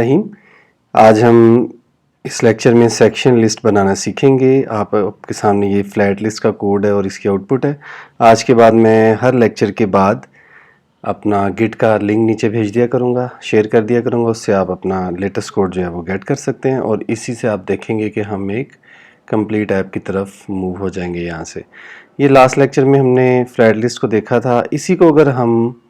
रहीम। आज हम इस लेक्चर में सेक्शन लिस्ट बनाना सीखेंगे। आपके सामने ये फ्लैट लिस्ट का कोड है और इसकी आउटपुट है। आज के बाद मैं हर लेक्चर के बाद अपना गिट का लिंक नीचे भेज दिया करूँगा, शेयर कर दिया करूँगा। उससे आप अपना लेटेस्ट कोड जो है वो गेट कर सकते हैं और इसी से आप देखेंगे कि हम एक कंप्लीट ऐप की तरफ मूव हो जाएंगे यहाँ से। ये लास्ट लेक्चर में हमने फ्लैट लिस्ट को देखा था। इसी को अगर हम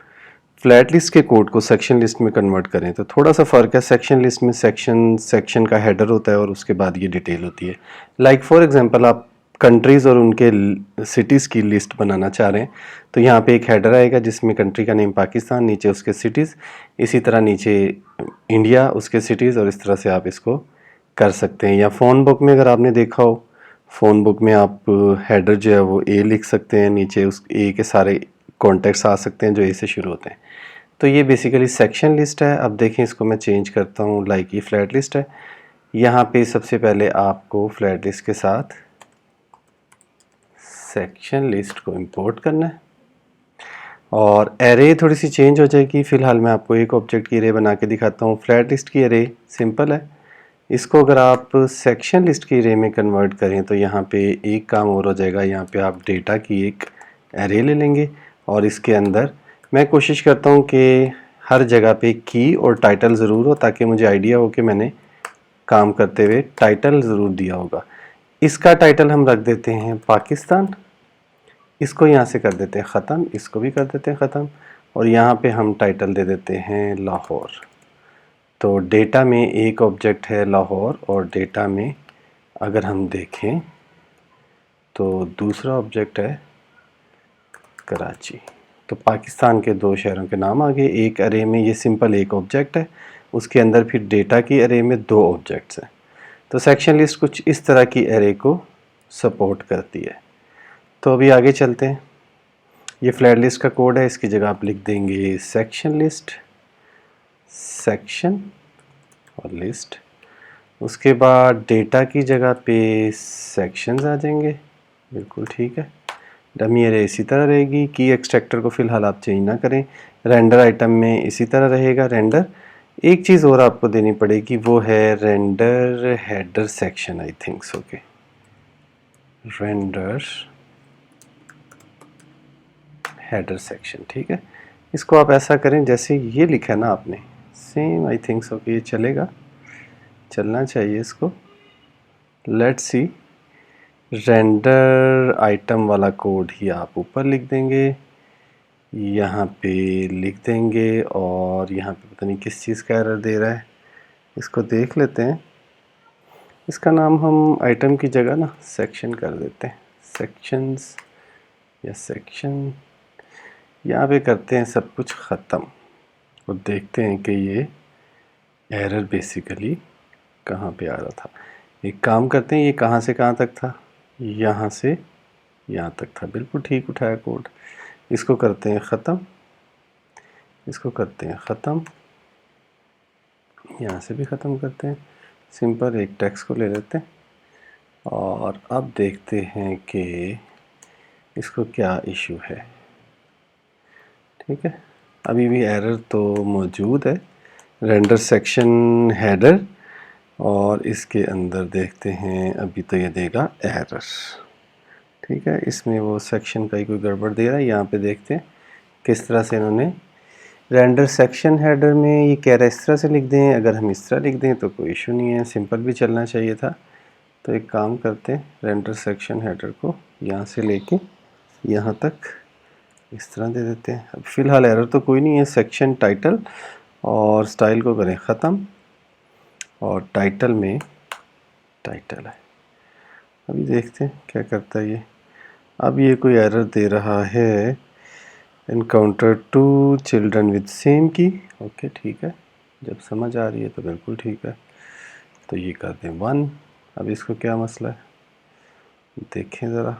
फ्लैट लिस्ट के कोड को सेक्शन लिस्ट में कन्वर्ट करें तो थोड़ा सा फ़र्क है। सेक्शन लिस्ट में सेक्शन का हेडर होता है और उसके बाद ये डिटेल होती है। लाइक फॉर एग्जांपल आप कंट्रीज़ और उनके सिटीज़ की लिस्ट बनाना चाह रहे हैं तो यहाँ पे एक हेडर आएगा जिसमें कंट्री का नेम पाकिस्तान, नीचे उसके सिटीज़, इसी तरह नीचे इंडिया, उसके सिटीज़, और इस तरह से आप इसको कर सकते हैं। या फ़ोन बुक में अगर आपने देखा हो, फ़ोन बुक में आप हेडर जो है वो ए लिख सकते हैं, नीचे उस ए के सारे कॉन्टेक्ट्स आ सकते हैं जो ए से शुरू होते हैं। तो ये बेसिकली सेक्शन लिस्ट है। अब देखें, इसको मैं चेंज करता हूँ। लाइक ये फ्लैट लिस्ट है। यहाँ पे सबसे पहले आपको फ्लैट लिस्ट के साथ सेक्शन लिस्ट को इंपोर्ट करना है और एरे थोड़ी सी चेंज हो जाएगी। फ़िलहाल मैं आपको एक ऑब्जेक्ट की एरे बना के दिखाता हूँ। फ्लैट लिस्ट की एरे सिंपल है। इसको अगर आप सेक्शन लिस्ट की एरे में कन्वर्ट करें तो यहाँ पे एक काम और हो जाएगा। यहाँ पे आप डेटा की एक एरे ले लेंगे और इसके अंदर मैं कोशिश करता हूँ कि हर जगह पे की और टाइटल ज़रूर हो, ताकि मुझे आइडिया हो कि मैंने काम करते हुए टाइटल ज़रूर दिया होगा। इसका टाइटल हम रख देते हैं पाकिस्तान। इसको यहाँ से कर देते हैं ख़त्म, इसको भी कर देते हैं ख़त्म, और यहाँ पे हम टाइटल दे देते हैं लाहौर। तो डेटा में एक ऑब्जेक्ट है लाहौर और डेटा में अगर हम देखें तो दूसरा ऑब्जेक्ट है कराची। तो पाकिस्तान के दो शहरों के नाम आ गए एक अरे में। ये सिंपल एक ऑब्जेक्ट है, उसके अंदर फिर डेटा की अरे में दो ऑब्जेक्ट्स हैं। तो सेक्शन लिस्ट कुछ इस तरह की अरे को सपोर्ट करती है। तो अभी आगे चलते हैं। ये फ्लैट लिस्ट का कोड है। इसकी जगह आप लिख देंगे सेक्शन लिस्ट, सेक्शन और लिस्ट। उसके बाद डेटा की जगह पे सेक्शंस आ जाएंगे। बिल्कुल ठीक है। डमी एरे इसी तरह रहेगी। की एक्सट्रैक्टर को फ़िलहाल आप चेंज ना करें। रेंडर आइटम में इसी तरह रहेगा रेंडर। एक चीज़ और आपको देनी पड़ेगी, वो है render header section. I think so के रेंडर हेडर सेक्शन, ठीक है। इसको आप ऐसा करें जैसे ये लिखा है ना आपने, सेम आई थिंक सो कि ये चलेगा, चलना चाहिए इसको। Let's see. रेंडर आइटम वाला कोड ही आप ऊपर लिख देंगे, यहाँ पे लिख देंगे, और यहाँ पे पता नहीं किस चीज़ का एरर दे रहा है, इसको देख लेते हैं। इसका नाम हम आइटम की जगह ना सेक्शन कर देते हैं, सेक्शंस या सेक्शन। यहाँ पे करते हैं सब कुछ ख़त्म और देखते हैं कि ये एरर बेसिकली कहाँ पे आ रहा था। एक काम करते हैं, ये कहाँ से कहाँ तक था, यहाँ से यहाँ तक था। बिल्कुल ठीक उठाया कोड। इसको करते हैं ख़त्म, इसको करते हैं ख़त्म, यहाँ से भी ख़त्म करते हैं। सिंपल एक टेक्स्ट को ले लेते हैं और अब देखते हैं कि इसको क्या इशू है। ठीक है, अभी भी एरर तो मौजूद है। रेंडर सेक्शन हेडर, और इसके अंदर देखते हैं, अभी तो ये देगा एरर। ठीक है, इसमें वो सेक्शन का ही कोई गड़बड़ दे रहा है। यहाँ पे देखते हैं किस तरह से इन्होंने रेंडर सेक्शन हेडर में ये कह रहा है इस तरह से लिख दें। अगर हम इस तरह लिख दें तो कोई इशू नहीं है, सिंपल भी चलना चाहिए था। तो एक काम करते हैं, रेंडर सेक्शन हेडर को यहाँ से लेके यहाँ तक इस तरह दे देते हैं। अब फ़िलहाल एरर तो कोई नहीं है। सेक्शन टाइटल और स्टाइल को करें ख़त्म, और टाइटल में टाइटल है। अभी देखते हैं क्या करता है ये। अब ये कोई एरर दे रहा है, इनकाउंटर 2 चिल्ड्रन विद सेम की। ओके ठीक है, जब समझ आ रही है तो बिल्कुल ठीक है। तो ये कर दें 1। अब इसको क्या मसला है देखें ज़रा।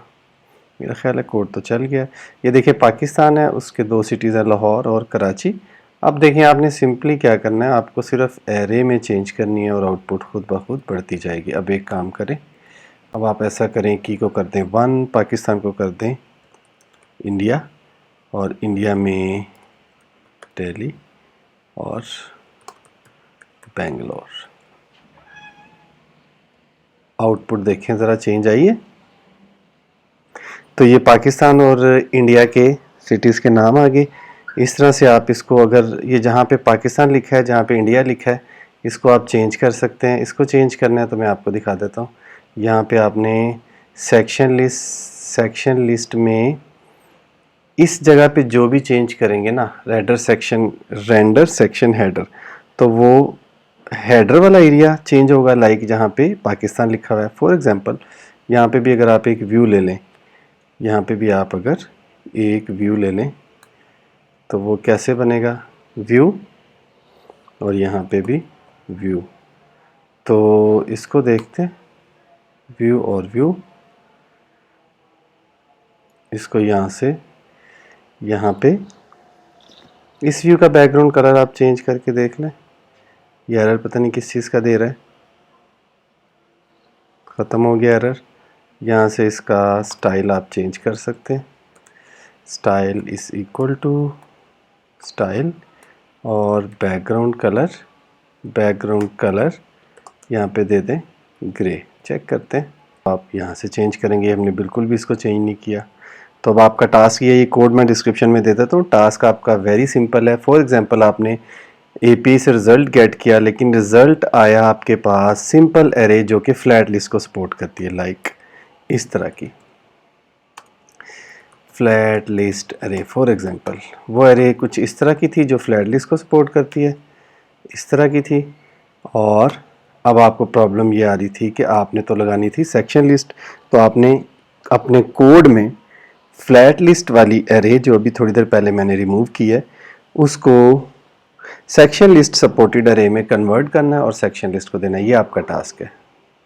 मेरा ख्याल है कोड तो चल गया। ये देखिए पाकिस्तान है, उसके दो सिटीज़ हैं लाहौर और कराची। अब देखें आपने सिंपली क्या करना है, आपको सिर्फ एरे में चेंज करनी है और आउटपुट खुद ब खुद बढ़ती जाएगी। अब एक काम करें, अब आप ऐसा करें, की को कर दें 1, पाकिस्तान को कर दें इंडिया, और इंडिया में दिल्ली, और बेंगलोर। आउटपुट देखें ज़रा, चेंज आई है। तो ये पाकिस्तान और इंडिया के सिटीज़ के नाम आ गए। इस तरह से आप इसको, अगर ये जहाँ पे पाकिस्तान लिखा है, जहाँ पे इंडिया लिखा है, इसको आप चेंज कर सकते हैं। इसको चेंज करना है तो मैं आपको दिखा देता हूँ। यहाँ पे आपने सेक्शन लिस्ट में इस जगह पे जो भी चेंज करेंगे ना, रेंडर सेक्शन हेडर, तो वो हेडर वाला एरिया चेंज होगा, लाइक जहाँ पे पाकिस्तान लिखा हुआ है। फॉर एग्जांपल यहाँ पे भी अगर आप एक व्यू ले लें, यहाँ पे भी आप अगर एक व्यू ले लें तो वो कैसे बनेगा, व्यू, और यहाँ पे भी व्यू। तो इसको देखते हैं, व्यू और व्यू, इसको यहाँ से यहाँ पे इस व्यू का बैकग्राउंड कलर आप चेंज करके देख लें। ये एरर पता नहीं किस चीज़ का दे रहा है, ख़त्म हो गया एरर। यहाँ से इसका स्टाइल आप चेंज कर सकते हैं। Style is equal to style और बैकग्राउंड कलर यहाँ पे दे दें ग्रे। चेक करते हैं, आप यहाँ से चेंज करेंगे। हमने बिल्कुल भी इसको चेंज नहीं किया। तो अब आपका टास्क ये कोड मैं डिस्क्रिप्शन में दे देता हूँ। टास्क आपका वेरी सिंपल है। फॉर एग्जांपल आपने एपी से रिज़ल्ट गेट किया, लेकिन रिज़ल्ट आया आपके पास सिंपल एरे जो कि फ्लैट लिस्ट को सपोर्ट करती है, लाइक इस तरह की flat list array. For example वो एरे कुछ इस तरह की थी जो फ्लैट लिस्ट को सपोर्ट करती है, इस तरह की थी। और अब आपको प्रॉब्लम ये आ रही थी कि आपने तो लगानी थी सेक्शन लिस्ट, तो आपने अपने कोड में फ्लैट लिस्ट वाली एरे जो अभी थोड़ी देर पहले मैंने रिमूव की है, उसको सेक्शन लिस्ट सपोर्टेड एरे में कन्वर्ट करना है और सेक्शन लिस्ट को देना है। ये आपका टास्क है।